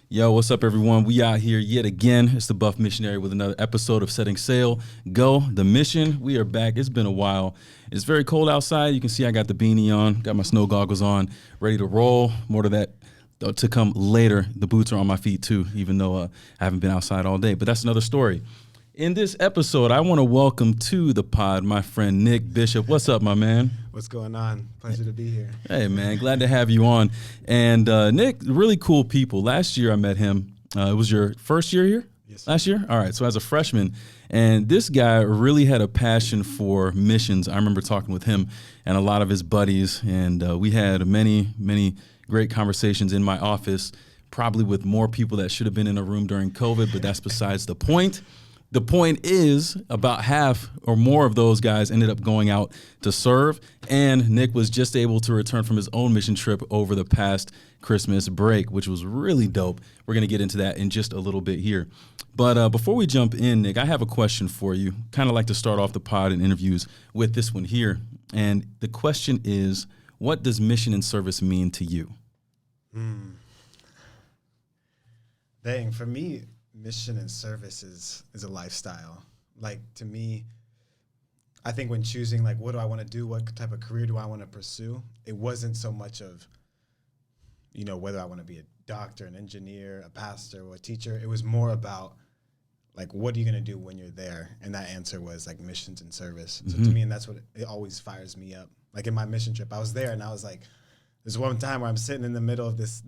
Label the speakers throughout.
Speaker 1: Yo, what's up, everyone? We out here yet again. It's the Buff Missionary with another episode of Setting Sail. Go, the mission. We are back. It's been a while. It's very cold outside. You can see I got the beanie on, got my snow goggles on, ready to roll. More to that to come later. The boots are on my feet, too, even though I haven't been outside all day. But that's another story. In this episode, I want to welcome to the pod my friend Nick Bishop. What's up, my man?
Speaker 2: What's going on? Pleasure to be here.
Speaker 1: Hey, man. Glad to have you on. And Nick, really cool people. Last year I met him. It was your first year here?
Speaker 2: Yes.
Speaker 1: Last year? All right. So as a freshman. And this guy really had a passion for missions. I remember talking with him and a lot of his buddies. And we had many, many great conversations in my office, probably with more people that should have been in a room during COVID, but that's besides the point. The point is about half or more of those guys ended up going out to serve, and Nick was just able to return from his own mission trip over the past Christmas break, which was really dope. We're going to get into that in just a little bit here. But before we jump in, Nick, I have a question for you. Kind of like to start off the pod and interviews with this one here. And the question is, what does mission and service mean to you?
Speaker 2: Dang, for me, mission and service is a lifestyle. Like, to me, I think when choosing, like, what do I want to do? What type of career do I want to pursue? It wasn't so much of, you know, whether I want to be a doctor, an engineer, a pastor, or a teacher. It was more about, like, what are you going to do when you're there? And that answer was, like, missions and service. So to me, and that's what it always fires me up. Like, in my mission trip, I was there, and I was like, there's one time where I'm sitting in the middle of this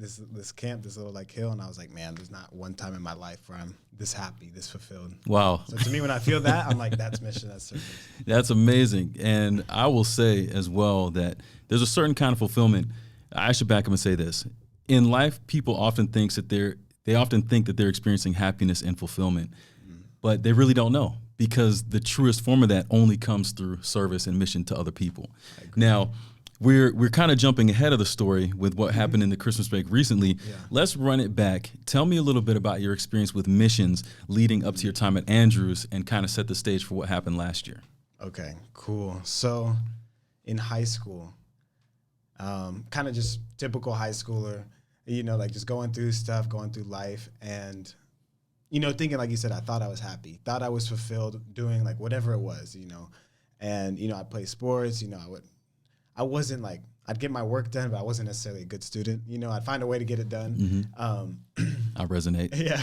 Speaker 2: camp, this little like hill, and I was like, man, there's not one time in my life where I'm this happy, this fulfilled.
Speaker 1: Wow.
Speaker 2: So to me, when I feel that, I'm like, that's mission, that's service.
Speaker 1: That's amazing. And I will say as well that there's a certain kind of fulfillment. I should back up and say this. In life, people often think that they're experiencing happiness and fulfillment, but they really don't know, because the truest form of that only comes through service and mission to other people. Now, we're kind of jumping ahead of the story with what happened in the Christmas break recently. Yeah. Let's run it back. Tell me a little bit about your experience with missions leading up to your time at Andrews, and kind of set the stage for what happened last year.
Speaker 2: Okay, cool. So in high school, kind of just typical high schooler, you know, like just going through stuff, going through life, and, you know, thinking, like you said, I thought I was happy, thought I was fulfilled doing like whatever it was, you know. And, you know, I'd play sports, you know, I wasn't like, I'd get my work done, but I wasn't necessarily a good student. You know, I'd find a way to get it done.
Speaker 1: I resonate.
Speaker 2: Yeah.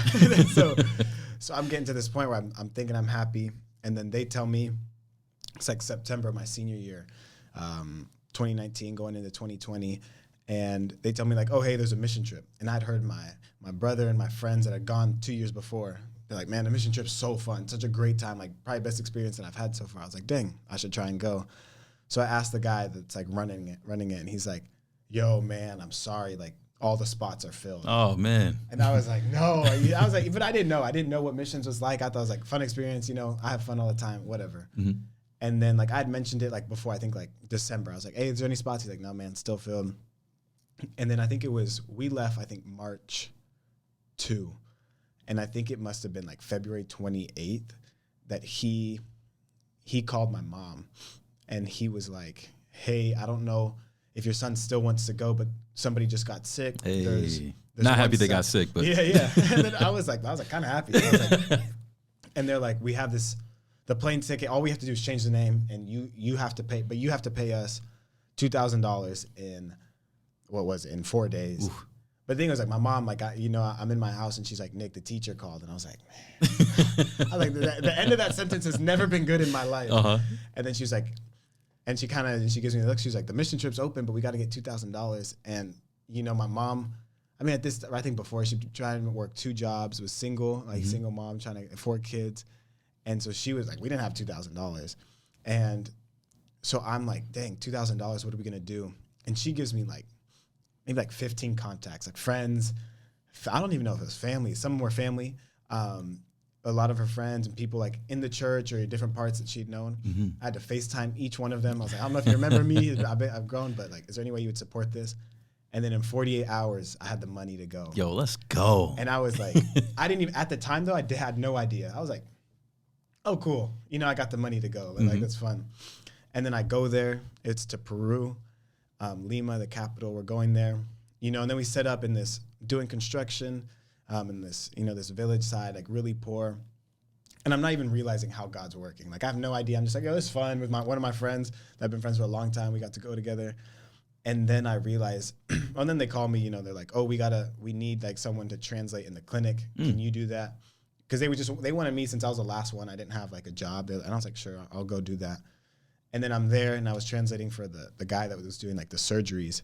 Speaker 2: So I'm getting to this point where I'm thinking I'm happy. And then they tell me, it's like September of my senior year, 2019 going into 2020. And they tell me like, oh, hey, there's a mission trip. And I'd heard my brother and my friends that had gone 2 years before. They're like, man, the mission trip's so fun. Such a great time. Like, probably best experience that I've had so far. I was like, dang, I should try and go. So I asked the guy that's like running it, and he's like, yo, man, I'm sorry. Like, all the spots are filled.
Speaker 1: Oh, man.
Speaker 2: And I was like, no. I was like, but I didn't know. I didn't know what missions was like. I thought it was like fun experience. You know, I have fun all the time, whatever. And then like I'd mentioned it like before, I think like December. I was like, hey, is there any spots? He's like, no, man, still filled. And then I think we left, I think March 2. And I think it must have been like February 28th that he called my mom. And he was like, hey, I don't know if your son still wants to go, but somebody just got sick.
Speaker 1: Hey,
Speaker 2: there's
Speaker 1: not happy they got sick, but.
Speaker 2: Yeah. And then I was like kind of happy. I was like, and they're like, we have the plane ticket. All we have to do is change the name, and you have to pay, but you have to pay us $2,000 in 4 days. Oof. But the thing was, like, my mom, like, I'm in my house, and she's like, Nick, the teacher called. And I was like, man. I was like, the end of that sentence has never been good in my life. And then she was like, and she gives me the look. She was like, the mission trip's open, but we got to get $2,000. And, you know, my mom, I mean, I think before, she tried to work 2 jobs, was single, like single mom, trying to afford kids. And so she was like, we didn't have $2,000. And so I'm like, dang, $2,000, what are we going to do? And she gives me like, maybe like 15 contacts, like friends. I don't even know if it was family. Some were family. A lot of her friends and people like in the church or different parts that she'd known. I had to FaceTime each one of them. I was like, I don't know if you remember me. I've grown, but like, is there any way you would support this? And then in 48 hours, I had the money to go.
Speaker 1: Yo, let's go.
Speaker 2: And I was like, I didn't even, at the time though, I had no idea. I was like, oh, cool. You know, I got the money to go. Like, that's fun. And then I go there. It's to Peru, Lima, the capital. We're going there, you know, and then we set up in this, doing construction. in this, this village side, like really poor. And I'm not even realizing how God's working. Like I have no idea. I'm just like, oh, it's fun with one of my friends that I've been friends for a long time. We got to go together. And then I realized, and then they call me, they're like, oh, we need like someone to translate in the clinic. Can you do that? Because they wanted me since I was the last one. I didn't have like a job. And I was like, sure, I'll go do that. And then I'm there and I was translating for the guy that was doing like the surgeries.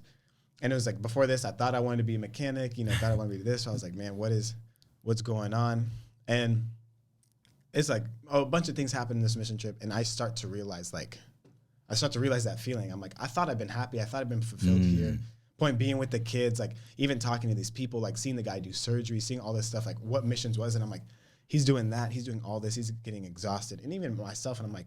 Speaker 2: And it was like, before this, I thought I wanted to be a mechanic, thought I wanted to be this. So I was like, man, what's going on? And it's like, a bunch of things happen in this mission trip. And I start to realize that feeling. I'm like, I thought I'd been happy. I thought I'd been fulfilled here. Point being with the kids, like even talking to these people, like seeing the guy do surgery, seeing all this stuff, like what missions was. And I'm like, he's doing that. He's doing all this. He's getting exhausted. And even myself, and I'm like,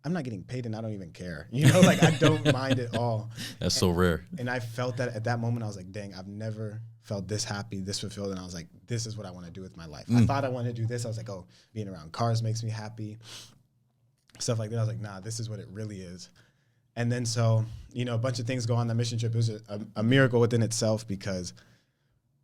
Speaker 2: I'm not getting paid and I don't even care. Like I don't mind at all.
Speaker 1: That's so rare.
Speaker 2: And I felt that at that moment, I was like, dang, I've never felt this happy, this fulfilled. And I was like, this is what I want to do with my life. I thought I wanted to do this. I was like, oh, being around cars makes me happy. Stuff like that. I was like, nah, this is what it really is. And then so, a bunch of things go on the mission trip. It was a miracle within itself because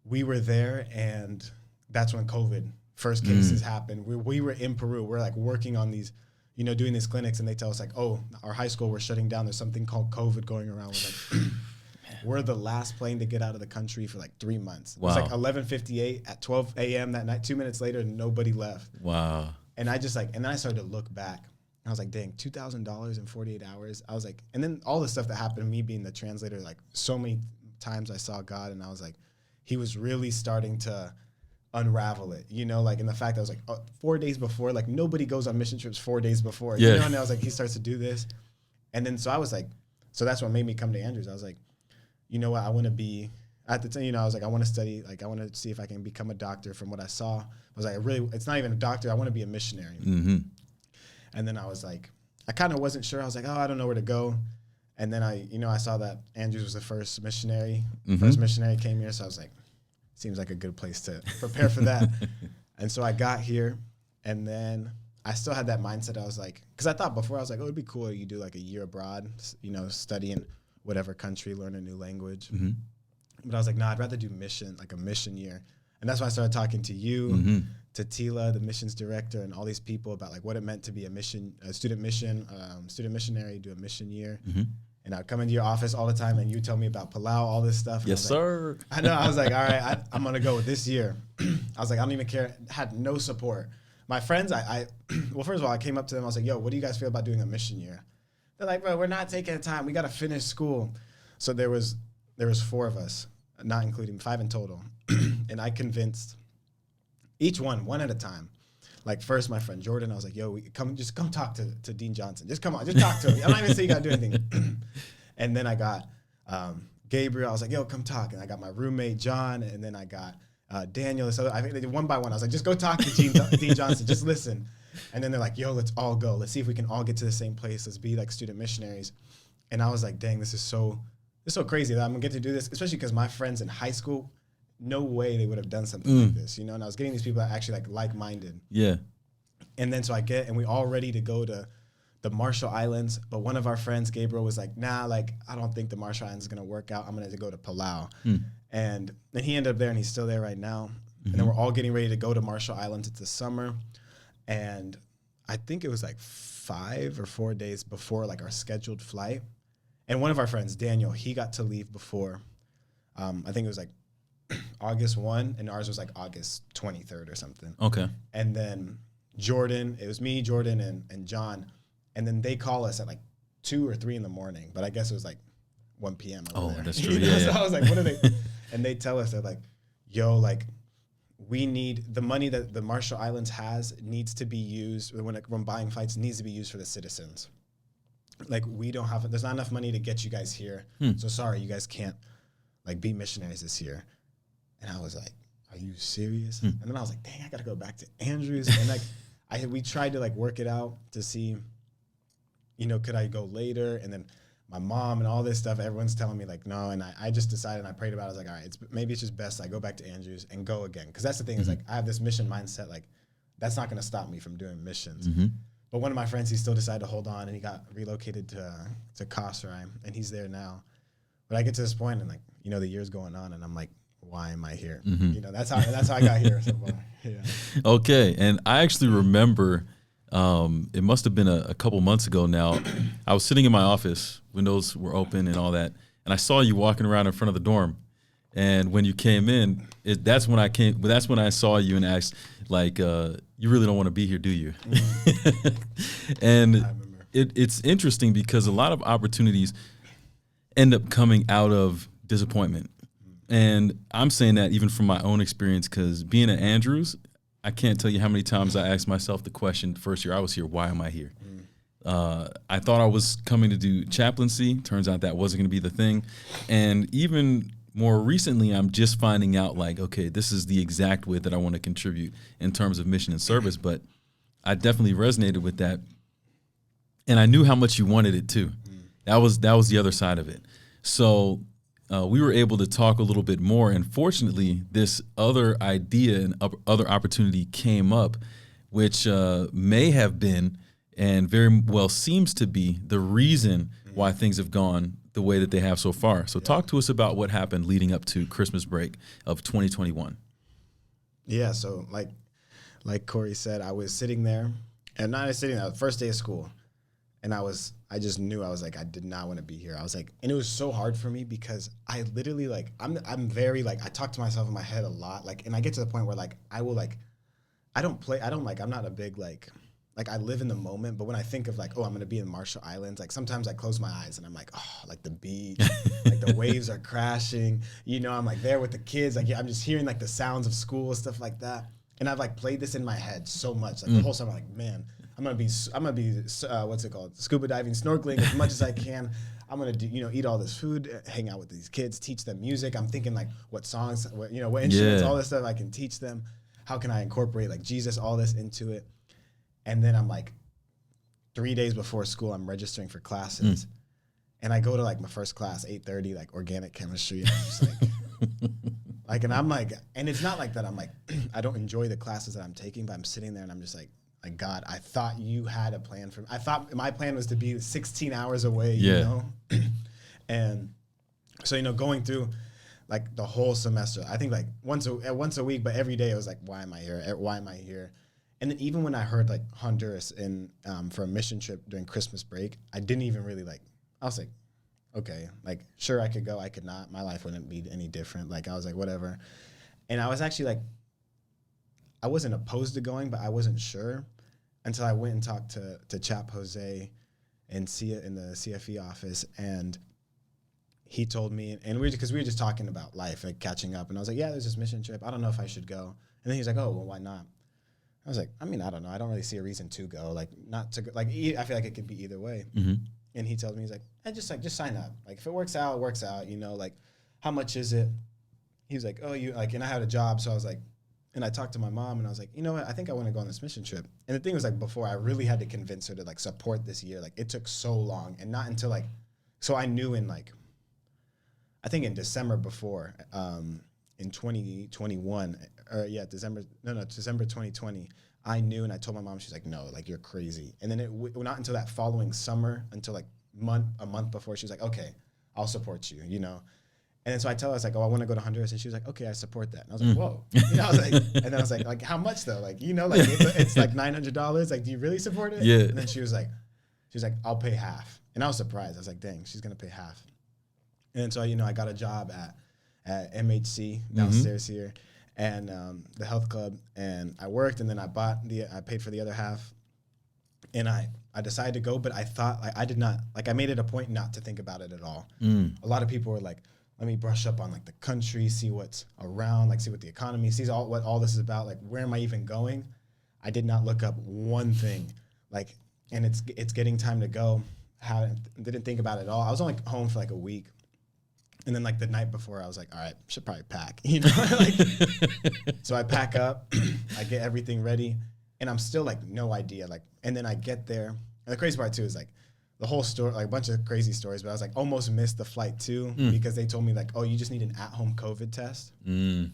Speaker 2: we were there and that's when COVID first cases happened. We were in Peru. We're like working on these, doing these clinics, and they tell us like, oh, our high school, we're shutting down. There's something called COVID going around. We're like, we're the last plane to get out of the country for like 3 months.
Speaker 1: Wow.
Speaker 2: It was like 11:58 at 12 a.m. that night. 2 minutes later, nobody left.
Speaker 1: Wow.
Speaker 2: And I just and then I started to look back. I was like, dang, $2,000 in 48 hours. I was like, and then all the stuff that happened to me being the translator, like so many times I saw God and I was like, he was really starting to unravel it, like in the fact that I was like 4 days before, like nobody goes on mission trips 4 days before, and I was like, he starts to do this. And then, so I was like, so that's what made me come to Andrews. I was like, you know what? I want to be at the time, I was like, I want to study, like, I want to see if I can become a doctor from what I saw. I was like, it's not even a doctor. I want to be a missionary.
Speaker 1: Mm-hmm.
Speaker 2: And then I was like, I kind of wasn't sure. I was like, oh, I don't know where to go. And then I saw that Andrews was the first missionary. First missionary came here. So I was like, seems like a good place to prepare for that. And so I got here, and then I still had that mindset. I was like, because I thought before, I was like, oh, it'd be cool if you do like a year abroad, study in whatever country, learn a new language. Mm-hmm. But I was like, no, I'd rather do a mission year. And that's why I started talking to you, to Tila, the missions director, and all these people about like what it meant to be a student missionary, do a mission year. Mm-hmm. And I'd come into your office all the time, and you tell me about Palau, all this stuff.
Speaker 1: Yes, sir.
Speaker 2: I know. I was like, all right, I'm going to go with this year. I was like, I don't even care. Had no support. My friends, well, first of all, I came up to them. I was like, yo, what do you guys feel about doing a mission year? They're like, bro, we're not taking the time. We got to finish school. So there was 4 of us, not including 5 in total. And I convinced each one at a time. Like first, my friend Jordan, I was like, yo, come talk to Dean Johnson. Just come on, just talk to him. I'm not even saying you got to do anything. And then I got Gabriel. I was like, yo, come talk. And I got my roommate, John. And then I got Daniel. So I think they did one by one. I was like, just go talk to Dean Johnson. Just listen. And then they're like, yo, let's all go. Let's see if we can all get to the same place. Let's be like student missionaries. And I was like, dang, this is so crazy that I'm going to get to do this, especially because my friends in high school, no way they would have done something like this, And I was getting these people that actually like-minded.
Speaker 1: Yeah.
Speaker 2: And then so and we all ready to go to the Marshall Islands, but one of our friends, Gabriel, was like, nah, like, I don't think the Marshall Islands is going to work out. I'm going to go to Palau. And then he ended up there, and he's still there right now. And then we're all getting ready to go to Marshall Islands. It's the summer. And I think it was like 5 or 4 days before like our scheduled flight. And one of our friends, Daniel, he got to leave before. I think it was like August 1, and ours was like August 23rd or something.
Speaker 1: Okay.
Speaker 2: And then Jordan, it was me, Jordan, and John. And then they call us at like 2 or 3 in the morning. But I guess it was like 1 p.m. over there. That's true. Yeah. So I was like, what are they? And they tell us, they're like, yo, like, we need the money that the Marshall Islands has needs to be used when buying flights, needs to be used for the citizens. Like, there's not enough money to get you guys here. So sorry, you guys can't like be missionaries this year. And I was like, are you serious? And then I was like, dang, I got to go back to Andrews. And like, we tried to like work it out to see, could I go later? And then my mom and all this stuff, everyone's telling me like, no. And I just decided, and I prayed about it. I was like, all right, maybe it's just best I go back to Andrews and go again. Cause that's the thing is like, I have this mission mindset. Like that's not going to stop me from doing missions. But one of my friends, he still decided to hold on, and he got relocated to Kosrae, and he's there now. But I get to this point, and like, the year's going on, and I'm like, why am I here?
Speaker 1: Mm-hmm.
Speaker 2: You know, that's how I got here so far. Yeah.
Speaker 1: Okay, and I actually remember it must have been a couple months ago now. I was sitting in my office, windows were open and all that, and I saw you walking around in front of the dorm. And when you came in, that's when I saw you and asked, like, you really don't want to be here, do you? And
Speaker 2: I remember.
Speaker 1: it's interesting because a lot of opportunities end up coming out of disappointment. And I'm saying that even from my own experience, because being at Andrews, I can't tell you how many times I asked myself the question the first year I was here, why am I here? I thought I was coming to do chaplaincy. Turns out that wasn't going to be the thing. And even more recently, I'm just finding out, like, okay, this is the exact way that I want to contribute in terms of mission and service. But I definitely resonated with that. And I knew how much you wanted it too. That was the other side of it. So we were able to talk a little bit more. And fortunately, this other idea and other opportunity came up, which may have been and very well seems to be the reason why things have gone the way that they have so far. So talk to us about what happened leading up to Christmas break of 2021.
Speaker 2: Yeah, so like Corey said, I was sitting there, and not just sitting there, the first day of school, and I just knew, I was like, I did not want to be here. I was like, and it was so hard for me because I literally, like, I'm very, like, I talk to myself in my head a lot, like, and I get to the point where, like, I will, like, I'm not a big, like I live in the moment, but when I think of, like, oh, I'm going to be in Marshall Islands, like, sometimes I close my eyes and I'm like, oh, like the beach, like the waves are crashing, you know, I'm like there with the kids, like, I'm just hearing, like, the sounds of school, stuff like that. And I've, like, played this in my head so much, like, the whole summer, like, man, I'm gonna be what's it called, scuba diving, snorkeling as much as I can. I'm gonna do, eat all this food, hang out with these kids, teach them music. I'm thinking, like, what songs, what instruments, all this stuff I can teach them. How can I incorporate, like, Jesus, all this into it? And then I'm like, 3 days before school, I'm registering for classes, and I go to, like, my first class, 8:30, like, organic chemistry. And I'm just like, and I'm like, and it's not like that. I'm like, I don't enjoy the classes that I'm taking, but I'm sitting there and I'm just like, God, I thought you had a plan for me. I thought my plan was to be 16 hours away, you know? And so, going through, like, the whole semester, I think, like, once a week, but every day it was like, why am I here? Why am I here? And then even when I heard, like, Honduras for a mission trip during Christmas break, I didn't even really, like, I was like, okay, like, sure, I could go, I could not. My life wouldn't be any different. Like, I was like, whatever. And I was actually, like, I wasn't opposed to going, but I wasn't sure until I went and talked to Chap Jose and Sia in the CFE office, and he told me, and because we were just talking about life, like, catching up, and I was like, yeah, there's this mission trip. I don't know if I should go. And then he's like, oh, well, why not? I was like, I mean, I don't know. I don't really see a reason to go. Like, not to go. Like, I feel like it could be either way. Mm-hmm. And he tells me, he's like, just sign up. Like, if it works out, it works out. Like, how much is it? He was like, oh, and I had a job, so I was like, and I talked to my mom, and I was like, you know what? I think I want to go on this mission trip. And the thing was, like, before, I really had to convince her to, like, support this year. Like, it took so long, and not until, like, so I knew in, like, I think in December before, in 2021, December 2020, I knew, and I told my mom, she's like, no, like, you're crazy. And then not until that following summer, until, like, a month before, she was like, okay, I'll support you, And then so I tell her, I was like, oh, I want to go to Honduras. And she was like, okay, I support that. And I was like, whoa. I was like, and then I was like, how much though? Like, like, it's like $900. Like, do you really support it?
Speaker 1: Yeah.
Speaker 2: And then she was like, I'll pay half. And I was surprised. I was like, dang, she's going to pay half. And then so, I got a job at MHC downstairs here and the health club. And I worked, and then I paid for the other half. And I decided to go, but I thought, like, I did not, like, I made it a point not to think about it at all. A lot of people were like, let me brush up on, like, the country, see what's around, like, see what the economy, see what all this is about, like, where am I even going? I did not look up one thing, like, and it's getting time to go. Didn't think about it at all. I was only home for, like, a week. And then, like, the night before, I was like, all right, should probably pack, like, so I pack up, I get everything ready, and I'm still, like, no idea, like, and then I get there, and the crazy part too is, like, the whole story, like, a bunch of crazy stories, but I was like, almost missed the flight too, because they told me, like, oh, you just need an at-home COVID test.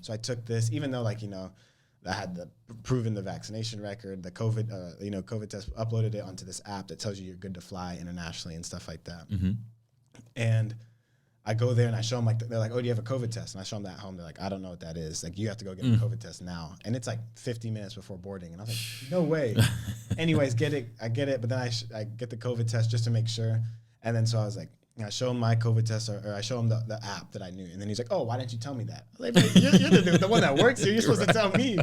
Speaker 2: So I took this, even though, like, I had proven the vaccination record, the COVID, COVID test, uploaded it onto this app that tells you you're good to fly internationally and stuff like that. And I go there and I show them, like, they're like, oh, do you have a COVID test? And I show them that at home. They're like, I don't know what that is. Like, you have to go get a COVID test now. And it's like 50 minutes before boarding. And I was like, no way. Anyways, I get it. But then I get the COVID test just to make sure. And then so I was like, I show him my COVID test, or I show him the app that I knew. And then he's like, oh, why didn't you tell me that? I was like, you're the one that works here. You're supposed to tell me.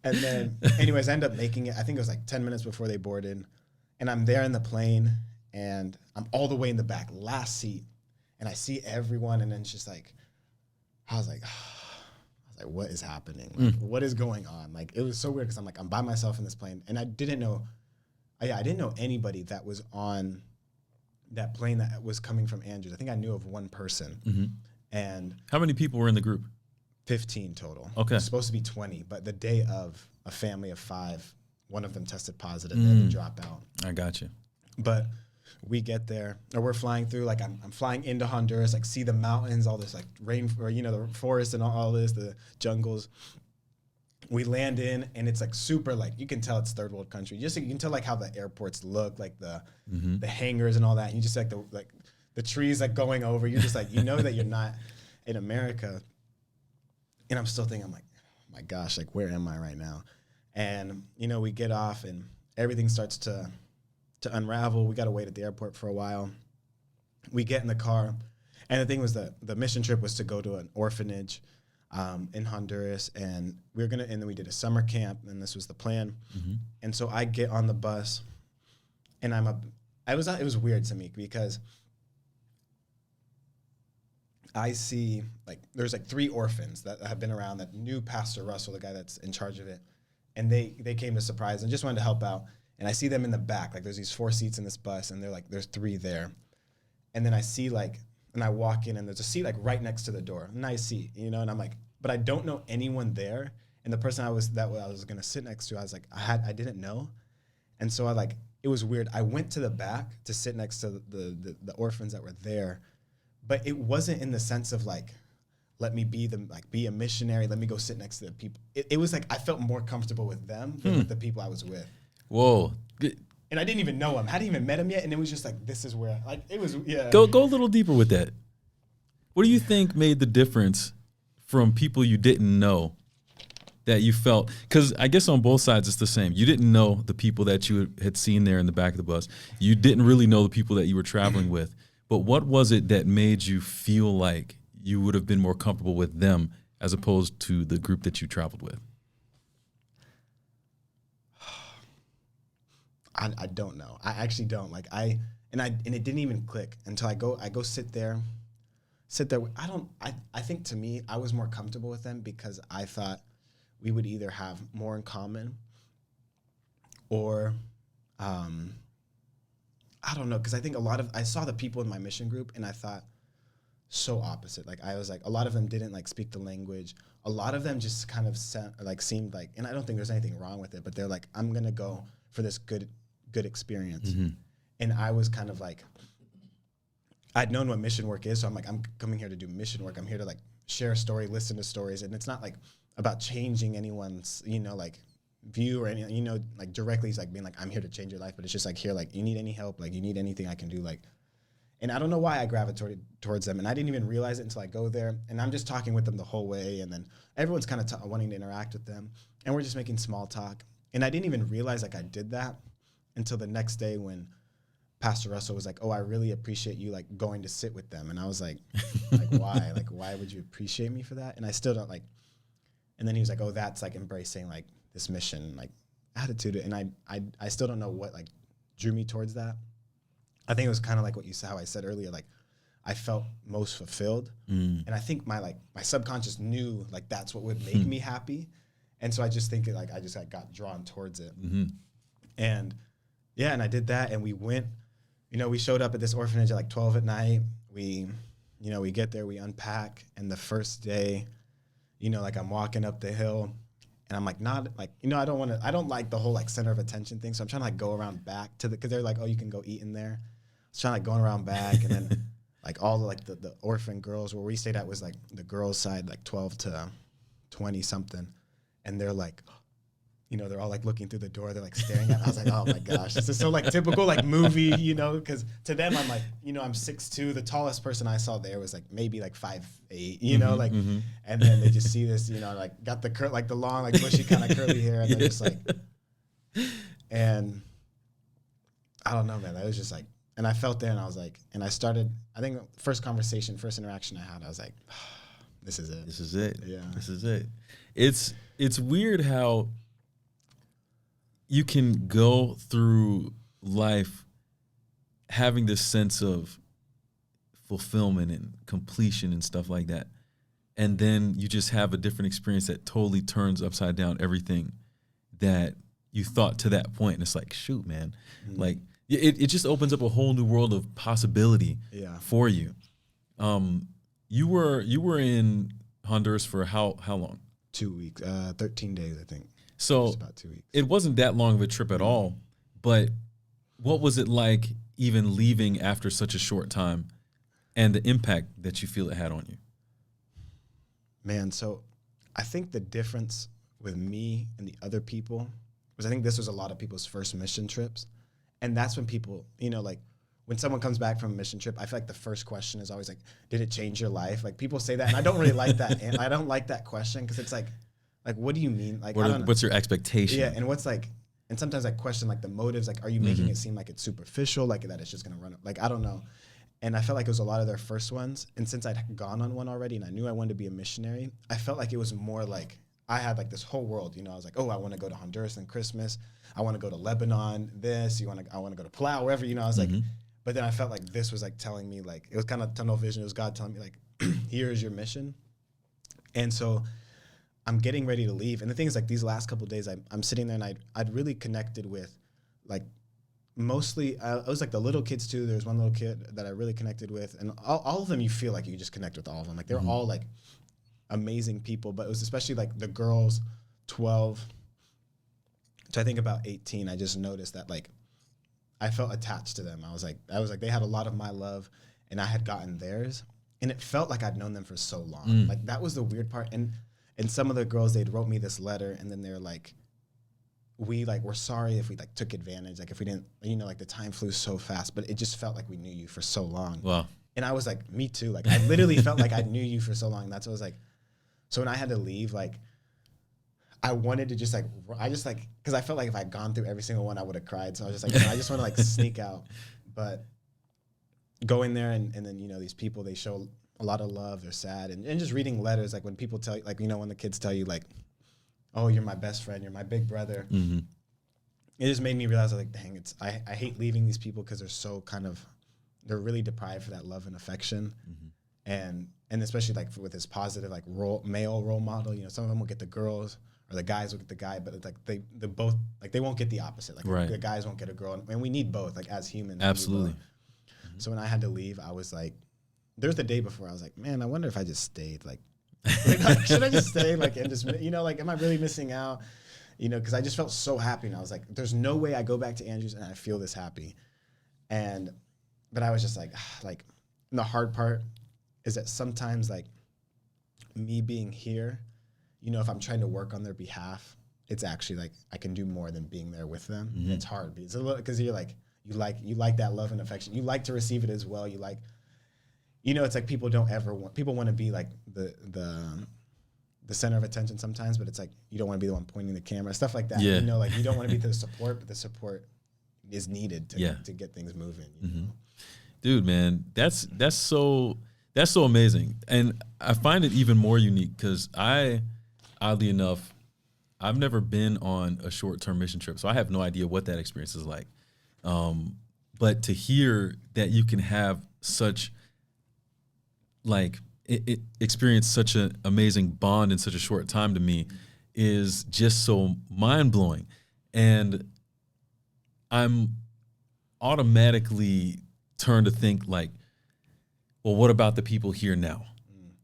Speaker 2: And then anyways, I end up making it. I think it was like 10 minutes before they boarded. And I'm there in the plane. And I'm all the way in the back, last seat. And I see everyone, and then it's just like, I was like, what is happening? Like, what is going on? Like, it was so weird because I'm by myself in this plane, and I didn't know anybody that was on that plane that was coming from Andrews. I think I knew of one person. And
Speaker 1: how many people were in the group?
Speaker 2: 15 total.
Speaker 1: Okay.
Speaker 2: It was supposed to be 20, but the day of, a family of 5, one of them tested positive. They had to drop out.
Speaker 1: I got you.
Speaker 2: But we get there, or we're flying through, like I'm flying into Honduras, like see the mountains, all this like rain, or the forest and all this, the jungles. We land in, and it's like super, like you can tell it's third world country. Just you can tell like how the airports look, like the hangars and all that. And you just like the trees like going over. You're just like, that you're not in America. And I'm still thinking, I'm like, oh my gosh, like where am I right now? And we get off, and everything starts to unravel. We got to wait at the airport for a while. We get in the car, and the thing was the mission trip was to go to an orphanage in Honduras, and and then we did a summer camp, and this was the plan. And so I get on the bus, and it was weird to me because I see like there's like 3 orphans that have been around that knew Pastor Russell, the guy that's in charge of it, and they came to surprise and just wanted to help out. And I see them in the back, like there's these 4 seats in this bus, and they're like, there's 3 there. And then I see and I walk in, and there's a seat like right next to the door, nice seat, and I'm like, but I don't know anyone there. And the person I was gonna sit next to, I was like, I didn't know. And so it was weird. I went to the back to sit next to the orphans that were there, but it wasn't in the sense of like, let me be a missionary, let me go sit next to the people. It was like I felt more comfortable with them than with the people I was with.
Speaker 1: Whoa.
Speaker 2: And I didn't even know him. Hadn't even met him yet. And it was just like, this is where, like, it was, yeah.
Speaker 1: Go a little deeper with that. What do you think made the difference from people you didn't know that you felt? Because I guess on both sides it's the same. You didn't know the people that you had seen there in the back of the bus. You didn't really know the people that you were traveling with. But what was it that made you feel like you would have been more comfortable with them as opposed to the group that you traveled with?
Speaker 2: I don't know. I actually don't. Like and it didn't even click until I go sit there. I think to me, I was more comfortable with them because I thought we would either have more in common or I don't know, because I think I saw the people in my mission group and I thought so opposite. Like I was like, a lot of them didn't like speak the language. A lot of them just kind of seemed like, and I don't think there's anything wrong with it, but they're like, I'm gonna go for this good experience. And I was kind of like, I'd known what mission work is, so I'm like, I'm coming here to do mission work. I'm here to like share a story, listen to stories, and it's not like about changing anyone's, like view or any, like directly it's like being like, I'm here to change your life, but it's just like here, like you need any help, like you need anything I can do, like. And I don't know why I gravitated towards them, and I didn't even realize it until I go there, and I'm just talking with them the whole way, and then everyone's kind of wanting to interact with them, and we're just making small talk, and I didn't even realize like I did that until the next day when Pastor Russell was like, oh, I really appreciate you like going to sit with them. And I was like why? Like, why would you appreciate me for that? And I still don't like, and then he was like, oh, that's like embracing like this mission, like attitude. And I still don't know what like drew me towards that. I think it was kind of like what you said, how I said earlier, like I felt most fulfilled. And I think my subconscious knew like that's what would make me happy. And so I just think I just got drawn towards it. And yeah, and I did that, and we went, we showed up at this orphanage at like 12 at night. We get there, we unpack, and the first day, like I'm walking up the hill, and I'm like, not like, I don't like the whole like center of attention thing. So I'm trying to like go around back because they're like, oh, you can go eat in there. I was trying to like going around back, and then like all the like the orphan girls where we stayed at was like the girls side, like 12 to 20 something. And they're like, you know, they're all like looking through the door. They're like staring at. I was like, oh my gosh, this is so like typical like movie, you know, because to them I'm like, you know, I'm 6'2". The tallest person I saw there was like maybe like 5'8", you know, like, and then they just see this, you know, like got the like the long like bushy kind of curly hair, and they're just like, and I don't know, man. That was just like, and I felt there, and I was like, and I started. I think first interaction I had, I was like, this is it.
Speaker 1: This is it.
Speaker 2: Yeah.
Speaker 1: This is it. It's weird how you can go through life having this sense of fulfillment and completion and stuff like that. And then you just have a different experience that totally turns upside down everything that you thought to that point. And it's like, shoot, man. Like it just opens up a whole new world of possibility for you. You were in Honduras for how long?
Speaker 2: 2 weeks, 13 days, I think.
Speaker 1: So
Speaker 2: just about 2 weeks.
Speaker 1: It wasn't that long of a trip at all, but what was it like even leaving after such a short time and the impact that you feel it had on you?
Speaker 2: Man, so I think the difference with me and the other people was I think this was a lot of people's first mission trips. And that's when people, you know, like when someone comes back from a mission trip, I feel like the first question is always like, did it change your life? Like people say that, and I don't really like that. And I don't like that question because it's like, what do you mean? Like,
Speaker 1: what's your expectation?
Speaker 2: Yeah, and what's like, and sometimes I question like the motives. Like, are you making it seem like it's superficial, like that it's just gonna run? Like, I don't know. And I felt like it was a lot of their first ones. And since I'd gone on one already, and I knew I wanted to be a missionary, I felt like it was more like I had like this whole world. You know, I was like, oh, I want to go to Honduras on Christmas. I want to go to Lebanon. I want to go to Palau, wherever. You know, I was like, but then I felt like this was like telling me like it was kind of tunnel vision. It was God telling me like, here's your mission. And so I'm getting ready to leave. And the thing is, like, these last couple of days, I'm sitting there, and I'd really connected with, like, mostly, it was, like, the little kids, too. There was one little kid that I really connected with. And all of them, you feel like you just connect with all of them. Like, they're all, like, amazing people. But it was especially, like, the girls, 12 to, I think, about 18. I just noticed that, like, I felt attached to them. I was like, they had a lot of my love, and I had gotten theirs. And it felt like I'd known them for so long. Like, that was the weird part. And some of the girls, they'd wrote me this letter, and then they're like, we're sorry if we like took advantage, like if we didn't, you know, like the time flew so fast, but it just felt like we knew you for so long.
Speaker 1: Wow.
Speaker 2: And I was like, me too. Like I literally felt like I knew you for so long. That's what I was like. So when I had to leave, like I wanted to just like, cause I felt like if I'd gone through every single one, I would have cried. So I was just like, I just want to like sneak out, but go in there and then, you know, these people, they show a lot of love. They're sad. And just reading letters, like when people tell you, like, you know, when the kids tell you like, oh, you're my best friend, you're my big brother. It just made me realize, like, dang, I hate leaving these people because they're so they're really deprived for that love and affection. And especially like with this positive, like male role model, you know, some of them will get the girls or the guys will get the guy, but it's like they both, like they won't get the opposite. Like the guys won't get a girl. And we need both, like as humans.
Speaker 1: Absolutely.
Speaker 2: So when I had to leave, I was like, there's the day before I was like, man, I wonder if I just stayed. Like should I just stay? Like, and just, you know, like, am I really missing out? You know, because I just felt so happy. And I was like, there's no way I go back to Andrews and I feel this happy. But I was just like, and the hard part is that sometimes, like, me being here, you know, if I'm trying to work on their behalf, it's actually like I can do more than being there with them. It's hard because you're like, you like that love and affection. You like to receive it as well. You like, you know, it's like people want to be like the center of attention sometimes, but it's like you don't want to be the one pointing the camera, stuff like that.
Speaker 1: Yeah.
Speaker 2: You know, like you don't want to be the support, but the support is needed to get things moving. You know?
Speaker 1: Dude, man, that's so amazing. And I find it even more unique because oddly enough, I've never been on a short-term mission trip, so I have no idea what that experience is like. But to hear that you can have such it experienced such an amazing bond in such a short time to me is just so mind-blowing. And I'm automatically turned to think like, well, what about the people here now?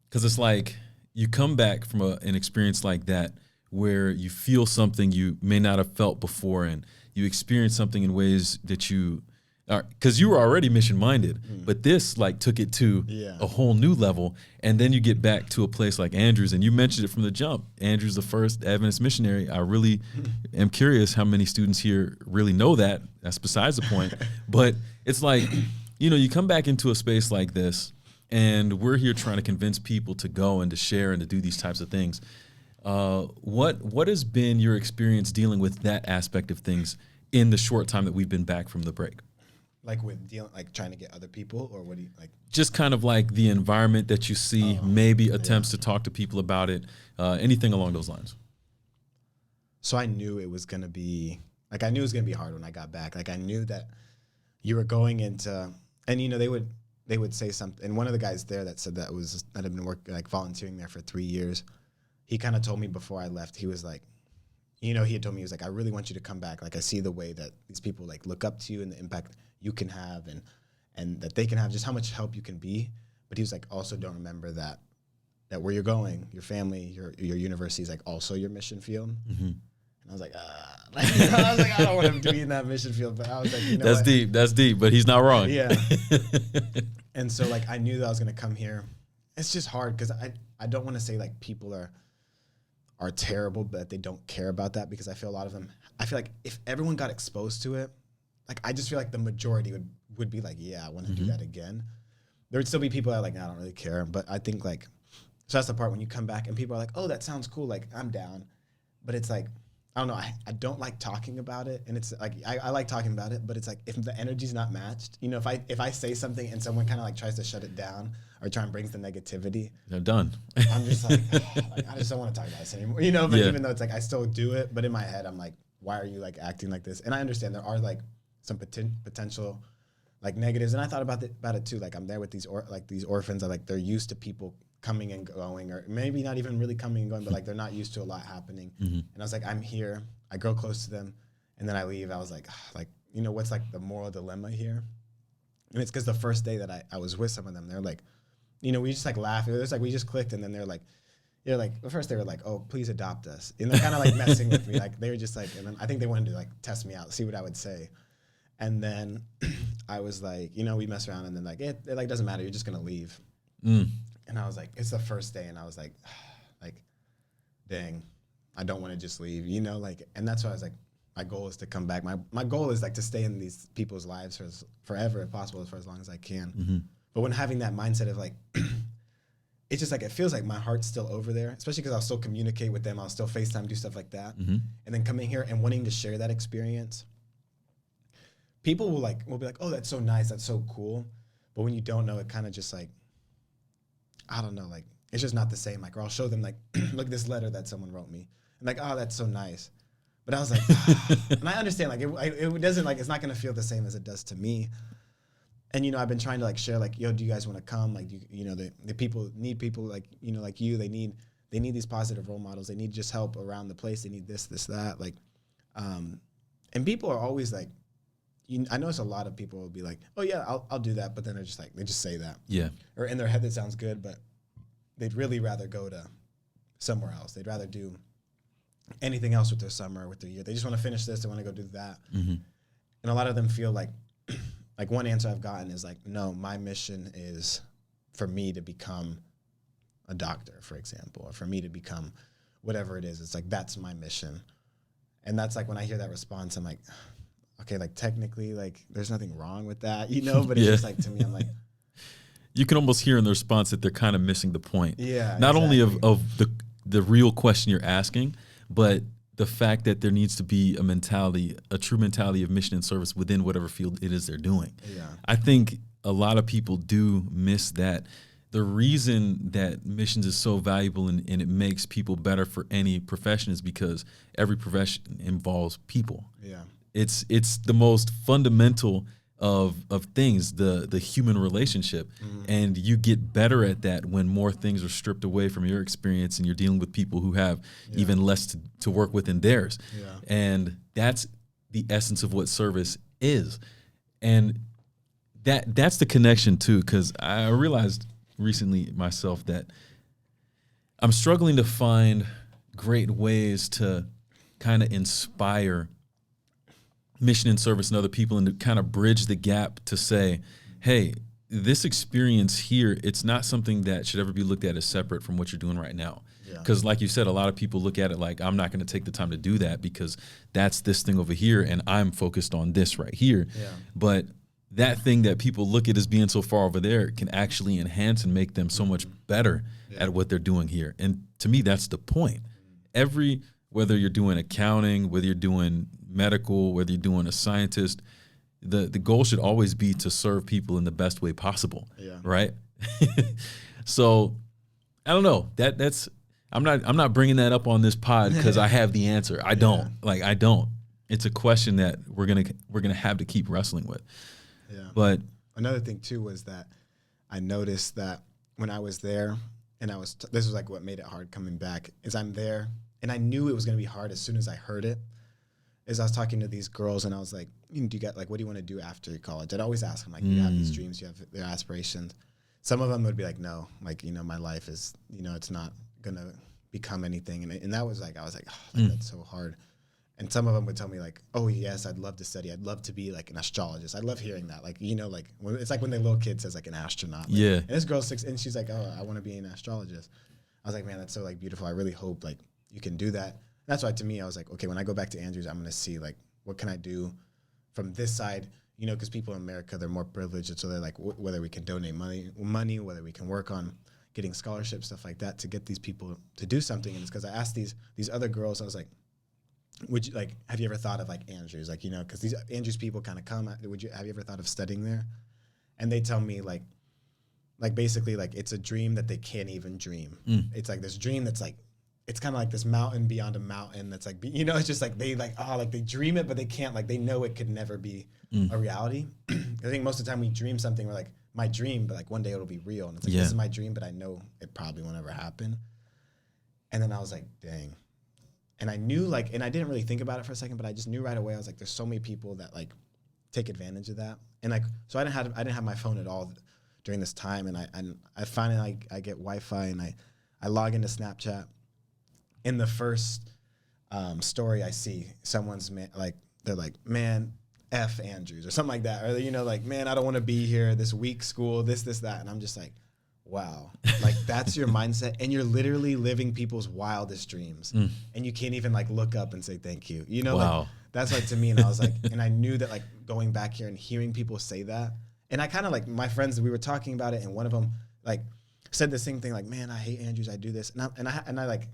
Speaker 1: Because it's like you come back from an experience like that where you feel something you may not have felt before, and you experience something in ways that you Because you were already mission minded, but this like took it to a whole new level. And then you get back to a place like Andrews, and you mentioned it from the jump. Andrews, the first Adventist missionary. I really am curious how many students here really know that. That's besides the point. But it's like, you come back into a space like this, and we're here trying to convince people to go and to share and to do these types of things. What has been your experience dealing with that aspect of things in the short time that we've been back from the break?
Speaker 2: Like with dealing, like trying to get other people, or what do you like?
Speaker 1: Just kind of like the environment that you see, maybe attempts to talk to people about it, anything along those lines.
Speaker 2: So I knew it was gonna be hard when I got back. Like I knew that you were going into, and they would say something. And one of the guys there that said that had been volunteering there for 3 years. He kind of told me before I left. He was like, he had told me, he was like, I really want you to come back. Like I see the way that these people like look up to you and the impact you can have and that they can have, just how much help you can be. But he was like, also don't remember that where you're going, your family, your university is like also your mission field. Mm-hmm. And I was like, I don't want him to be in that mission field. But I was like,
Speaker 1: That's deep, but he's not wrong.
Speaker 2: Yeah. And so like, I knew that I was going to come here. It's just hard because I don't want to say like people are terrible, but they don't care about that, because I feel a lot of them, I feel like if everyone got exposed to it, like I just feel like the majority would be like, yeah, I want to do that again. There would still be people that are like, I don't really care. But I think like, so that's the part when you come back and people are like, oh, that sounds cool. Like I'm down. But it's like, I don't know. I don't like talking about it. And it's like, I like talking about it, but it's like, if the energy's not matched, if I say something and someone kind of like tries to shut it down or try and brings the negativity,
Speaker 1: they're done.
Speaker 2: I'm just like, I just don't want to talk about this anymore. But even though it's like, I still do it, but in my head, I'm like, why are you like acting like this? And I understand there are like some potential like negatives. And I thought about it too. Like I'm there with these orphans are like, they're used to people coming and going, or maybe not even really coming and going, but like they're not used to a lot happening. And I was like, I'm here, I grow close to them, and then I leave. I was like, what's like the moral dilemma here? And it's because the first day that I was with some of them, they're like, we just like laugh. It was like we just clicked, and then they're like, first they were like, oh, please adopt us. And they're kind of like messing with me. Like they were just like, and then I think they wanted to like test me out, see what I would say. And then I was like, we mess around, and then like, it like doesn't matter. You're just going to leave. And I was like, it's the first day. And I was like, dang, I don't want to just leave, and that's why I was like, my goal is to come back. My goal is like to stay in these people's lives for forever, if possible, for as long as I can. But when having that mindset of like, it's just like, it feels like my heart's still over there, especially because I'll still communicate with them. I'll still FaceTime, do stuff like that. And then coming here and wanting to share that experience, people will be like, oh, that's so nice. That's so cool. But when you don't know, it kind of just like, I don't know, like, it's just not the same. Like, or I'll show them like, look at this letter that someone wrote me. And like, oh, that's so nice. But I was like, and I understand, like, it doesn't, like, it's not going to feel the same as it does to me. And, I've been trying to like share, like, yo, do you guys want to come? Like, the people need people like, like you, they need these positive role models. They need just help around the place. They need this, that. Like, and people are always like, I notice a lot of people will be like, oh yeah, I'll do that. But then they're just like, they just say that. Yeah. Or in their head, that sounds good, but they'd really rather go to somewhere else. They'd rather do anything else with their summer, with their year. They just want to finish this. They want to go do that. And a lot of them feel like, like one answer I've gotten is like, no, my mission is for me to become a doctor, for example, or for me to become whatever it is. It's like, that's my mission. And that's like, when I hear that response, I'm like, okay, like technically, like there's nothing wrong with that, but it's just like, to me, I'm like,
Speaker 1: you can almost hear in the response that they're kind of missing the point.
Speaker 2: Yeah.
Speaker 1: Not only of the real question you're asking, but the fact that there needs to be a true mentality of mission and service within whatever field it is they're doing. Yeah. I think a lot of people do miss that. The reason that missions is so valuable and it makes people better for any profession is because every profession involves people. Yeah. It's the most fundamental of things, the human relationship. And you get better at that when more things are stripped away from your experience and you're dealing with people who have even less to work with in theirs. Yeah. And that's the essence of what service is. And that's the connection too, because I realized recently myself that I'm struggling to find great ways to kind of inspire mission and service and other people, and to kind of bridge the gap to say, hey, this experience here, it's not something that should ever be looked at as separate from what you're doing right now. Because like you said, a lot of people look at it like, I'm not going to take the time to do that because that's this thing over here and I'm focused on this right here.
Speaker 2: Yeah.
Speaker 1: But that thing that people look at as being so far over there can actually enhance and make them so much better at what they're doing here. And to me, that's the point. Whether you're doing accounting, whether you're doing medical, whether you're doing a scientist, the goal should always be to serve people in the best way possible.
Speaker 2: Yeah.
Speaker 1: Right. So I don't know. That's I'm not bringing that up on this pod because I have the answer. I don't. I don't. It's a question that we're gonna have to keep wrestling with.
Speaker 2: Yeah.
Speaker 1: But
Speaker 2: another thing too was that I noticed that when I was there, and this was like what made it hard coming back, is I'm there, and I knew it was gonna be hard as soon as I heard it. Is I was talking to these girls, and I was like, do you got what do you want to do after college? I'd always ask them, like, you have these dreams, you have their aspirations. Some of them would be like, no, my life is, it's not gonna become anything, and that was like, I was like, oh, that's so hard. And some of them would tell me like, oh yes, I'd love to study, I'd love to be like an astrologist. I love hearing that, it's like when the little kid says like an astronaut. And this girl's 6, and she's like, oh, I want to be an astrologist. I was like, man, that's so like beautiful. I really hope like you can do that. And that's why to me, I was like, okay, when I go back to Andrews, I'm gonna see like what can I do from this side, because people in America, they're more privileged, and so they're like, whether we can donate money, whether we can work on getting scholarships, stuff like that, to get these people to do something. And it's because I asked these other girls, I was like, have you ever thought of like Andrews, because these Andrews people kind of come, have you ever thought of studying there? And they tell me like basically like it's a dream that they can't even dream. It's like this dream that's like, it's kind of like this mountain beyond a mountain that's like, it's just like they they dream it, but they can't, like they know it could never be a reality. I think most of the time we dream something, we're like, my dream, but like one day it'll be real. And it's like, this is my dream, but I know it probably won't ever happen. And then I was like, dang. And I knew and I didn't really think about it for a second, but I just knew right away. I was like, there's so many people that like take advantage of that. And like, so I didn't have my phone at all during this time. And I finally, I get Wi-Fi, and I log into Snapchat. In the first story I see, someone's they're like, man, F Andrews or something like that. Or, like, man, I don't want to be here, this weak school, this, that. And I'm just like, wow, like that's your mindset. And you're literally living people's wildest dreams. And you can't even like look up and say, thank you.
Speaker 1: Wow.
Speaker 2: Like that's like to me. And I was like, and I knew that like going back here and hearing people say that. And I kind of like my friends, we were talking about it. And one of them like said the same thing, like, man, I hate Andrews. I do this. And I had to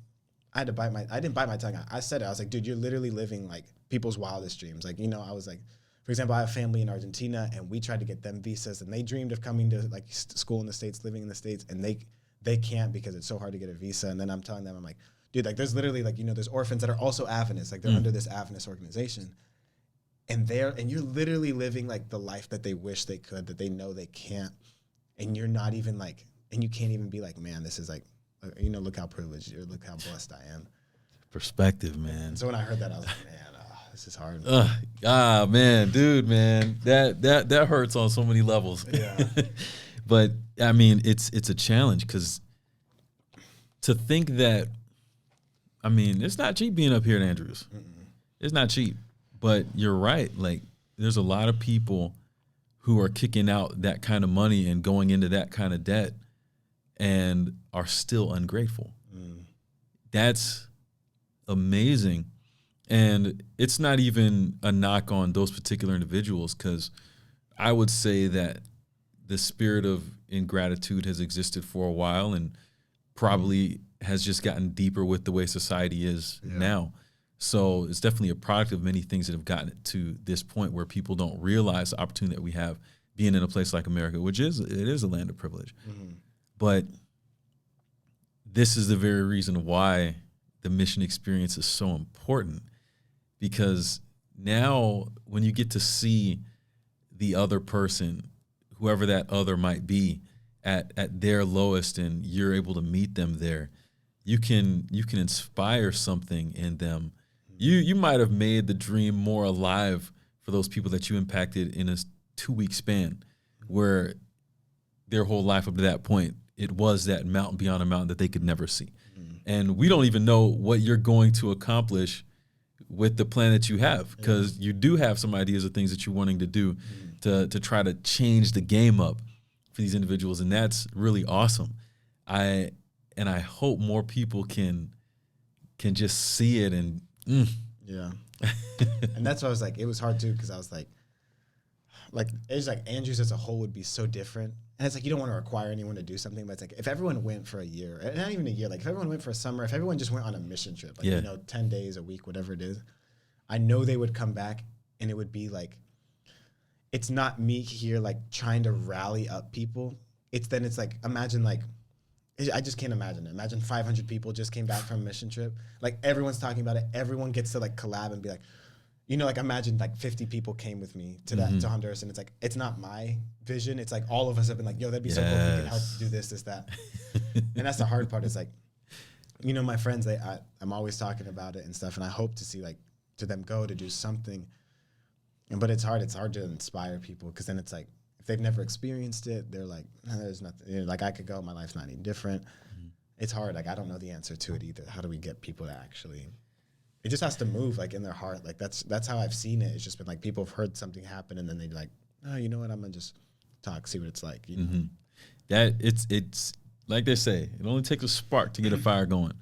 Speaker 2: I didn't bite my tongue. I said it. I was like, dude, you're literally living like people's wildest dreams. Like, I was like, for example, I have family in Argentina, and we tried to get them visas, and they dreamed of coming to like school in the States, living in the States, and they can't because it's so hard to get a visa. And then I'm telling them, I'm like, dude, like there's literally like, there's orphans that are also Adventists, like they're under this Adventist organization. And you're literally living like the life that they wish they could, that they know they can't. And you're not even like, and you can't even be like, man, this is like, look how privileged, or look how blessed I am.
Speaker 1: Perspective, man.
Speaker 2: And so when I heard that, I was like, man, this is hard.
Speaker 1: Man, dude, man, that hurts on so many levels.
Speaker 2: Yeah.
Speaker 1: But I mean, it's a challenge, because to think that, I mean, it's not cheap being up here at Andrews. It's not cheap. But you're right. Like, there's a lot of people who are kicking out that kind of money and going into that kind of debt and are still ungrateful. That's amazing. And it's not even a knock on those particular individuals, because I would say that the spirit of ingratitude has existed for a while, and probably has just gotten deeper with the way society is now. So it's definitely a product of many things that have gotten it to this point where people don't realize the opportunity that we have being in a place like America, which is a land of privilege. But this is the very reason why the mission experience is so important, because now when you get to see the other person, whoever that other might be, at their lowest, and you're able to meet them there, you can inspire something in them. You might have made the dream more alive for those people that you impacted in a 2-week span, where their whole life up to that point, it was that mountain beyond a mountain that they could never see. And we don't even know what you're going to accomplish with the plan that you have, because you do have some ideas of things that you're wanting to do to try to change the game up for these individuals, and that's really awesome. I hope more people can just see it and
Speaker 2: yeah. And that's why I was like, it was hard too, because I was like it's like Andrews as a whole would be so different. And it's like, you don't want to require anyone to do something, but it's like, if everyone went for a year, not even a year, like if everyone went for a summer, if everyone just went on a mission trip, like, 10 days, a week, whatever it is, I know they would come back and it would be like, it's not me here, like trying to rally up people. It's like, imagine like, I just can't imagine it. Imagine 500 people just came back from a mission trip. Like everyone's talking about it. Everyone gets to like collab and be like, like imagine like 50 people came with me to to Honduras, and it's like, it's not my vision. It's like all of us have been like, yo, that'd be so cool if we could help do this, that. And that's the hard part. Is like, my friends, I'm always talking about it and stuff, and I hope to see like to them go to do something. But it's hard. It's hard to inspire people, because then it's like, if they've never experienced it, they're like, there's nothing. Like I could go, my life's not any different. It's hard. Like I don't know the answer to it either. How do we get people to actually? It just has to move like in their heart. Like that's how I've seen it. It's just been like people have heard something happen, and then they're like, oh, you know what? I'm gonna just talk, see what it's like. You know?
Speaker 1: That it's like they say, it only takes a spark to get a fire going,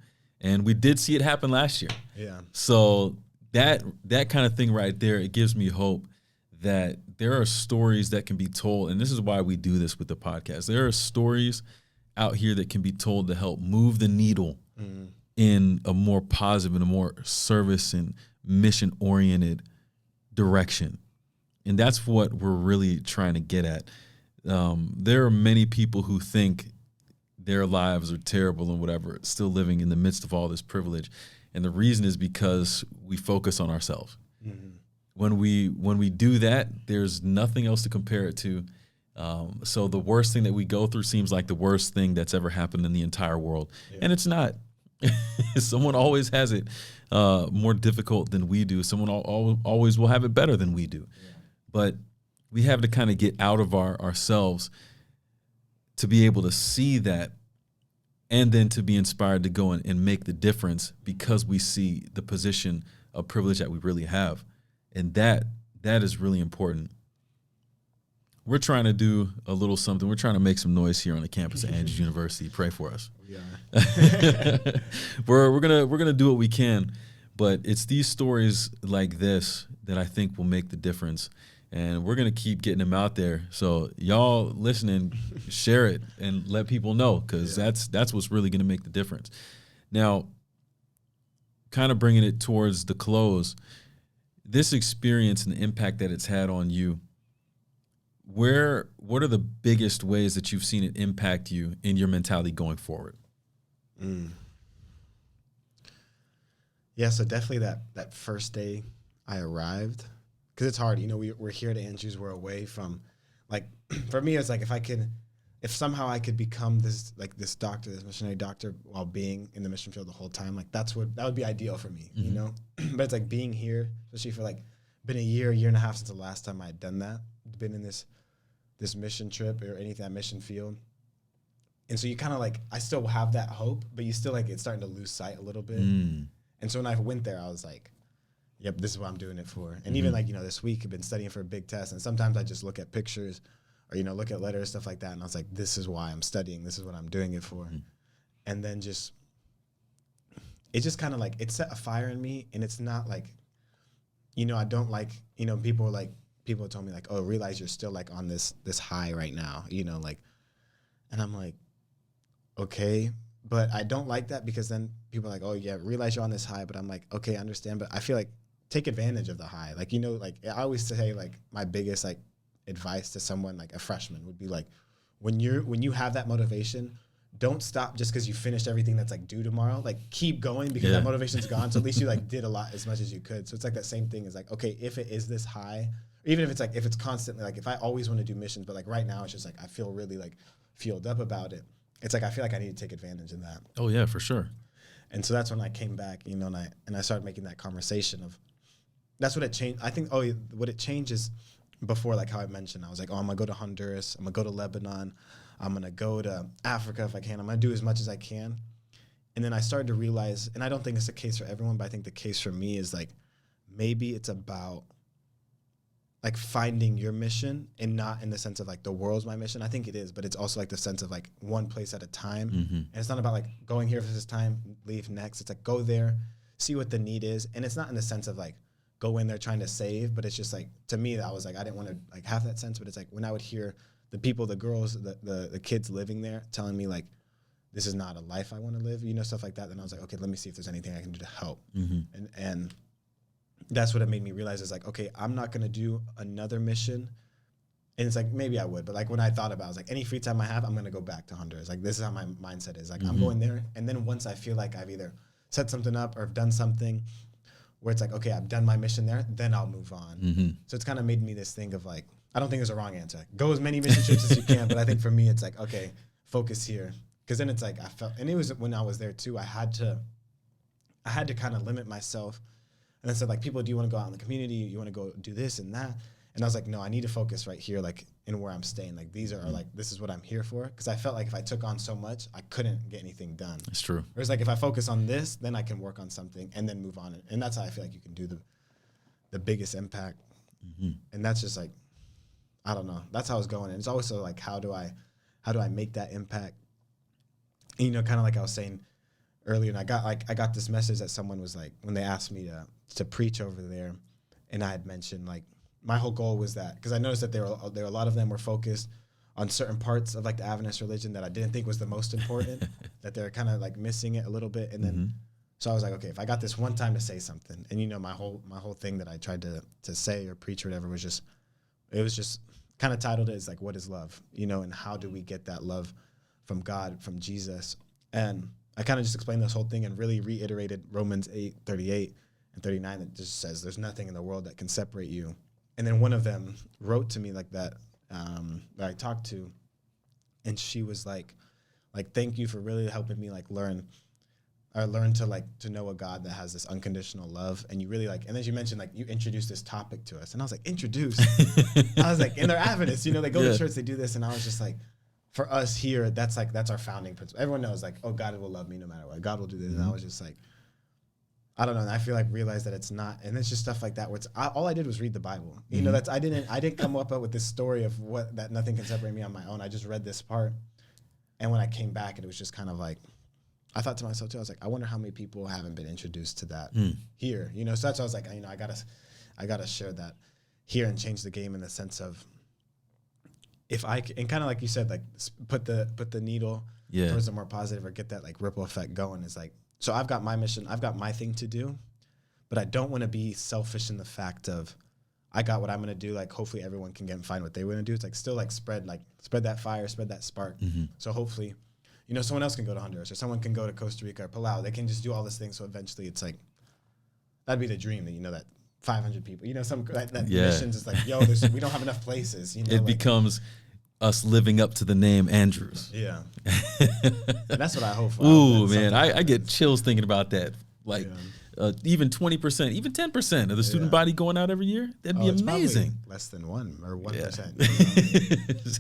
Speaker 1: and we did see it happen last year.
Speaker 2: Yeah.
Speaker 1: So that kind of thing right there, it gives me hope that there are stories that can be told, and this is why we do this with the podcast. There are stories out here that can be told to help move the needle in a more positive and a more service and mission-oriented direction. And that's what we're really trying to get at. There are many people who think their lives are terrible and whatever, still living in the midst of all this privilege. And the reason is because we focus on ourselves. When we do that, there's nothing else to compare it to. So the worst thing that we go through seems like the worst thing that's ever happened in the entire world. Yeah. And it's not. Someone always has it more difficult than we do. Someone always will have it better than we do. Yeah. But we have to kind of get out of ourselves to be able to see that, and then to be inspired to go and make the difference, because we see the position of privilege that we really have. And that is really important. We're trying to do a little something. We're trying to make some noise here on the campus of Andrews University. Pray for us. Yeah. We're gonna do what we can, but it's these stories like this that I think will make the difference. And we're gonna keep getting them out there. So y'all listening, share it and let people know, because that's what's really gonna make the difference. Now, kind of bringing it towards the close, this experience and the impact that it's had on you, what are the biggest ways that you've seen it impact you in your mentality going forward?
Speaker 2: Yeah, so definitely that first day I arrived, because it's hard. We're here at Andrews, we're away from, like, for me, it's like if somehow I could become this doctor, this missionary doctor, while being in the mission field the whole time, like that would be ideal for me, But it's like being here, especially for like been a year and a half since the last time I had done that, been in this mission trip or anything, that mission field. And so you kind of like, I still have that hope, but you still like, it's starting to lose sight a little bit. And so when I went there, I was like, yep, this is what I'm doing it for. And even like, this week I've been studying for a big test, and sometimes I just look at pictures or, look at letters, stuff like that. And I was like, this is why I'm studying. This is what I'm doing it for. And then it just kind of like, it set a fire in me. And it's not like, I don't like, people told me like, oh, realize you're still like on this high right now, like, and I'm like, okay, but I don't like that, because then people are like, oh yeah, realize you're on this high, but I'm like, okay, I understand, but I feel like take advantage of the high. Like, like I always say, like my biggest like advice to someone like a freshman would be like, when you have that motivation, don't stop just because you finished everything that's like due tomorrow. Like keep going, because that motivation's gone. So at least you like did a lot, as much as you could. So it's like that same thing is like, okay, if it is this high, even if it's constantly like, if I always want to do missions, but like right now it's just like I feel really like fueled up about it. It's like I feel like I need to take advantage of that.
Speaker 1: Oh yeah, for sure. And
Speaker 2: so that's when I came back, and I started making that conversation of, that's what it changed. I think what it changes before, like how I mentioned, I was like, oh, I'm gonna go to Honduras, I'm gonna go to Lebanon, I'm gonna go to Africa if I can, I'm gonna do as much as I can. And then I started to realize, and I don't think it's the case for everyone, but I think the case for me is like, maybe it's about like finding your mission, and not in the sense of like the world's my mission. I think it is, but it's also like the sense of like one place at a time. And it's not about like going here for this time, leave next. It's like go there, see what the need is. And it's not in the sense of like go in there trying to save, but it's just like, to me, I was like, I didn't want to like have that sense, but it's like when I would hear the people, the girls, the kids living there telling me like, this is not a life I want to live, you know, stuff like that. Then I was like, okay, let me see if there's anything I can do to help. And that's what it made me realize is like, okay, I'm not going to do another mission. And it's like, maybe I would, but like when I thought about it, I was like, any free time I have, I'm going to go back to Honduras. Like, this is how my mindset is. Like, I'm going there. And then once I feel like I've either set something up or done something where it's like, okay, I've done my mission there, then I'll move on. So it's kind of made me this thing of like, I don't think there's a wrong answer. Go as many mission trips as you can. But I think for me, it's like, okay, focus here. Because then it's like, I felt, and it was when I was there too, I had to kind of limit myself. And I said, like, people, do you want to go out in the community? You want to go do this and that? And I was like, no, I need to focus right here, like, in where I'm staying. Like, these are, like, this is what I'm here for. Because I felt like if I took on so much, I couldn't get anything done.
Speaker 1: That's true.
Speaker 2: Whereas, like, if I focus on this, then I can work on something and then move on. And that's how I feel like you can do the biggest impact. And that's just, like, I don't know. That's how it's going. And it's also, like, how do I make that impact? And, you know, kind of like I was saying earlier, and I got this message that someone was like, when they asked me to preach over there, and I had mentioned like my whole goal was that, because I noticed that there were a lot of them were focused on certain parts of like the Adventist religion that I didn't think was the most important, that they're kind of like missing it a little bit. And then so I was like, okay, if I got this one time to say something, and you know, my whole thing that I tried to say or preach or whatever was just kind of titled it as like, what is love, you know, and how do we get that love from God, from Jesus? And I kind of just explained this whole thing and really reiterated Romans 8:38 and 39 that just says there's nothing in the world that can separate you. And then one of them wrote to me like that I talked to, and she was like thank you for really helping me like learn to know a God that has this unconditional love. And you really like, and then she mentioned like you introduced this topic to us, and I was like, introduce? I was like, and they're Adventists, you know, they go to church, they do this, and I was just like, for us here, that's our founding principle. Everyone knows like, oh, God will love me no matter what. God will do this. And I was just like, I don't know. And I feel like realized that it's not, and it's just stuff like that where all I did was read the Bible. You know, I didn't come up with this story of that nothing can separate me on my own. I just read this part. And when I came back, it was just kind of like, I thought to myself too, I was like, I wonder how many people haven't been introduced to that here, you know? So that's why I was like, you know, I gotta share that here and change the game in the sense of, if I and kind of like you said, like put the needle towards the more positive or get that like ripple effect going. Is like, so I've got my mission, I've got my thing to do, but I don't want to be selfish in the fact of I got what I'm gonna do. Like hopefully everyone can get and find what they want to do. It's like still like spread that fire, spread that spark. So hopefully, you know, someone else can go to Honduras or someone can go to Costa Rica or Palau. They can just do all this thing. So eventually, it's like that'd be the dream that, you know, that 500 people, you know, that missions is like, yo, we don't have enough places. You know,
Speaker 1: it becomes us living up to the name Andrews.
Speaker 2: Yeah. And that's what I hope for.
Speaker 1: Ooh, man, I get chills thinking about that. Like even 20%, even 10% of the student body going out every year. That'd be amazing.
Speaker 2: Less than 1 or 1%.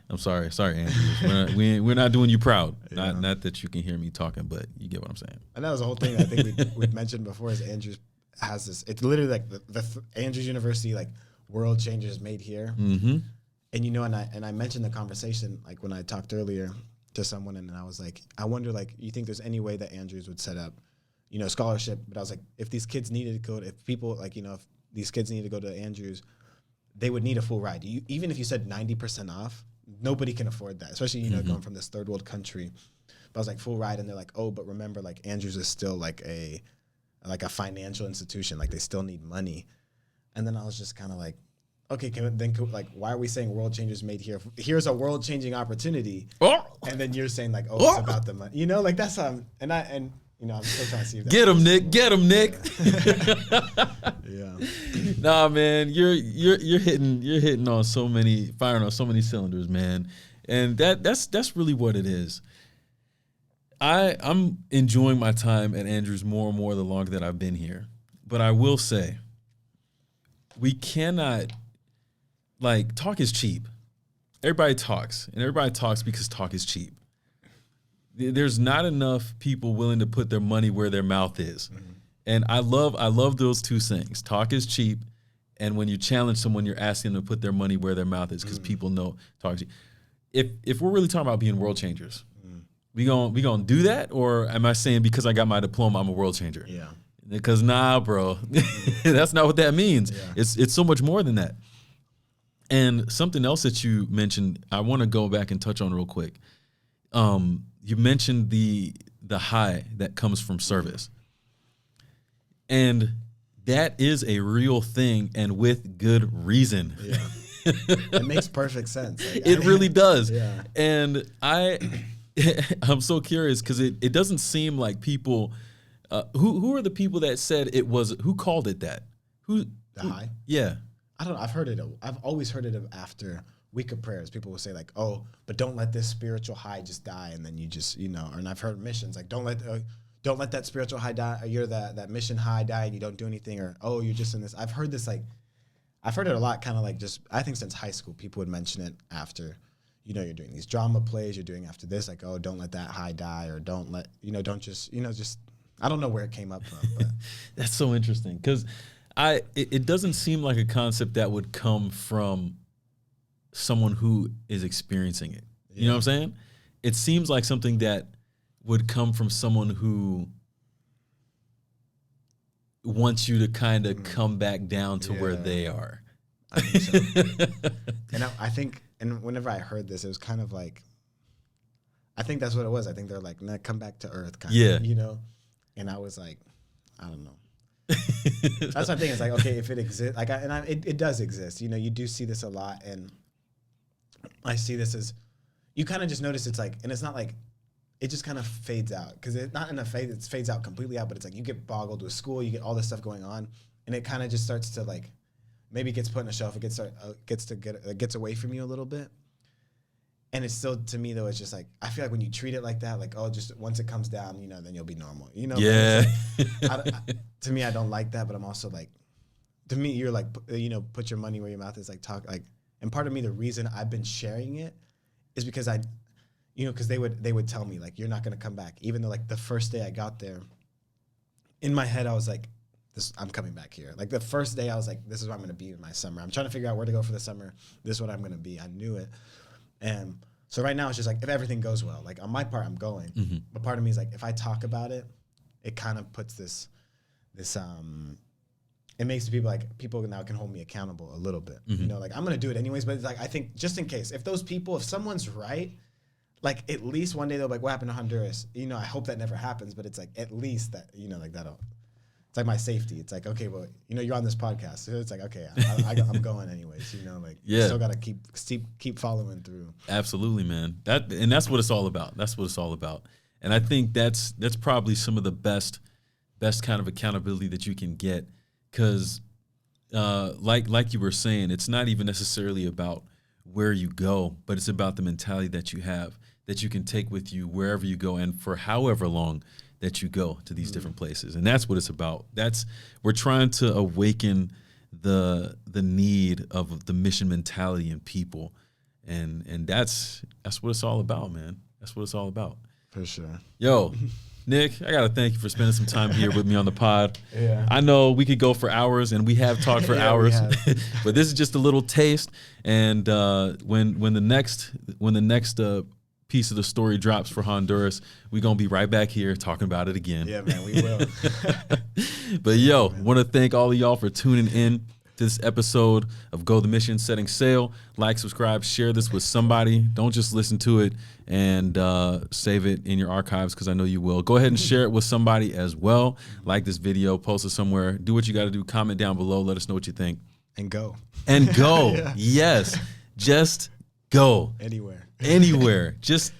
Speaker 1: I'm sorry, Andrews. We're not doing you proud. Not that you can hear me talking, but you get what I'm saying.
Speaker 2: And that was the whole thing I think we've mentioned before is Andrews has this. It's literally like the Andrews University, like world changers made here. And you know, and I mentioned the conversation like when I talked earlier to someone, and I was like, I wonder, like, you think there's any way that Andrews would set up, you know, scholarship? But I was like, if these kids needed to go, if people like, you know, if these kids needed to go to Andrews, they would need a full ride. Even if you said 90% off, nobody can afford that, especially, you know, going from this third world country. But I was like, full ride, and they're like, oh, but remember, like Andrews is still like a financial institution, like they still need money. And then I was just kind of like, okay, why are we saying world changers made here? Here's a world changing opportunity, and then you're saying like, it's about the money, you know, like that's how I'm, you know, I'm still trying to see if that
Speaker 1: get him, Nick.
Speaker 2: Yeah.
Speaker 1: Nah, man, you're hitting on firing on so many cylinders, man, and that's really what it is. I'm enjoying my time at Andrews more and more the longer that I've been here, but I will say, we cannot. Like, talk is cheap. Everybody talks, and everybody talks because talk is cheap. There's not enough people willing to put their money where their mouth is. And I love those two things. Talk is cheap, and when you challenge someone, you're asking them to put their money where their mouth is, because people know talk is cheap. If we're really talking about being world changers, we gonna do that, or am I saying because I got my diploma I'm a world changer?
Speaker 2: Yeah.
Speaker 1: Because nah, bro, that's not what that means.
Speaker 2: Yeah.
Speaker 1: It's so much more than that. And something else that you mentioned, I want to go back and touch on real quick. You mentioned the high that comes from service. And that is a real thing, and with good reason.
Speaker 2: Yeah. It makes perfect sense. Like,
Speaker 1: It really does.
Speaker 2: Yeah.
Speaker 1: And I'm so curious, because it doesn't seem like people who are the people that said it was, who called it that?
Speaker 2: The high?
Speaker 1: Yeah.
Speaker 2: I don't know. I've always heard it after week of prayers. People will say like, oh, but don't let this spiritual high just die. And then you just, and I've heard missions like, don't let that spiritual high die. Or you're that mission high die and you don't do anything. Or, oh, you're just in this. I've heard this I've heard it a lot, kind of like just, I think since high school, people would mention it after, you're doing these drama plays, you're doing after this, like, oh, don't let that high die, or don't let, don't just, I don't know where it came up from. But
Speaker 1: That's so interesting, because it doesn't seem like a concept that would come from someone who is experiencing it. You know what I'm saying? It seems like something that would come from someone who wants you to kind of come back down to where they are.
Speaker 2: I think so. And I think, and whenever I heard this, it was kind of like, I think that's what it was. I think they're like, nah, come back to earth, kind of, And I was like, I don't know. That's my thing. It's like, okay, if it exists, like, it does exist. You do see this a lot, and I see this as, you kind of just notice it's like, and it's not like, it just kind of fades out, because it's not in a fade, it fades out completely out, but it's like you get boggled with school, you get all this stuff going on, and it kind of just starts to like, maybe it gets put on a shelf, it gets away from you a little bit. And it's still, to me though, it's just like, I feel like when you treat it like that, like, oh, just once it comes down, then you'll be normal,
Speaker 1: Yeah.
Speaker 2: Like, to me, I don't like that, but I'm also like, to me, you're like, put your money where your mouth is, like, talk, like, and part of me, the reason I've been sharing it is because because they would tell me, like, you're not going to come back. Even though, like, the first day I got there, in my head, I was like, I'm coming back here. Like, the first day, I was like, this is where I'm going to be in my summer. I'm trying to figure out where to go for the summer. This is what I'm going to be. I knew it. And so right now, it's just like, if everything goes well, like, on my part, I'm going. Mm-hmm. But part of me is like, if I talk about it, it kind of puts this, it makes people now can hold me accountable a little bit.
Speaker 1: Mm-hmm.
Speaker 2: Like, I'm going to do it anyways. But it's like, I think just in case, if someone's right, like, at least one day they'll be like, what happened to Honduras? I hope that never happens, but it's like, at least that, like, that'll, it's like my safety. It's like, okay, well, you're on this podcast. So it's like, okay, I'm going anyways, like, you still got to keep following through.
Speaker 1: Absolutely, man. That's what it's all about. That's what it's all about. And I think that's probably some of the best kind of accountability that you can get. Cause, like you were saying, it's not even necessarily about where you go, but it's about the mentality that you have, that you can take with you wherever you go and for however long that you go to these different places. And that's what it's about. We're trying to awaken the need of the mission mentality in people. And that's what it's all about, man. That's what it's all about.
Speaker 2: For sure.
Speaker 1: Yo, Nick, I got to thank you for spending some time here with me on the pod.
Speaker 2: Yeah.
Speaker 1: I know we could go for hours, and we have talked for hours, but this is just a little taste. And when the next piece of the story drops for Honduras, we're going to be right back here talking about it again.
Speaker 2: Yeah, man, we will.
Speaker 1: But yo, want to thank all of y'all for tuning in to this episode of Go the Mission, Setting Sail. Like, subscribe, share this with somebody. Don't just listen to it and save it in your archives, because I know you will. Go ahead and share it with somebody as well. Like this video, post it somewhere. Do what you got to do. Comment down below. Let us know what you think.
Speaker 2: And go.
Speaker 1: And go.
Speaker 2: Yeah.
Speaker 1: Yes. Just go. Anywhere. Just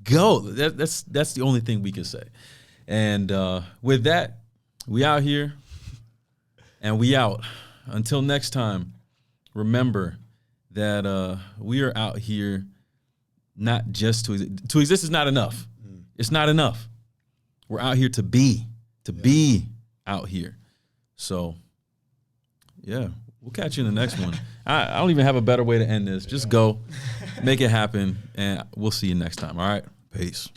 Speaker 1: go. That's the only thing we can say. And with that, we out here and we out. Until next time, remember that we are out here not just to exist is not enough. It's not enough. We're out here to be out here. So, yeah, we'll catch you in the next one. I don't even have a better way to end this. Just go, make it happen, and we'll see you next time. All right? Peace.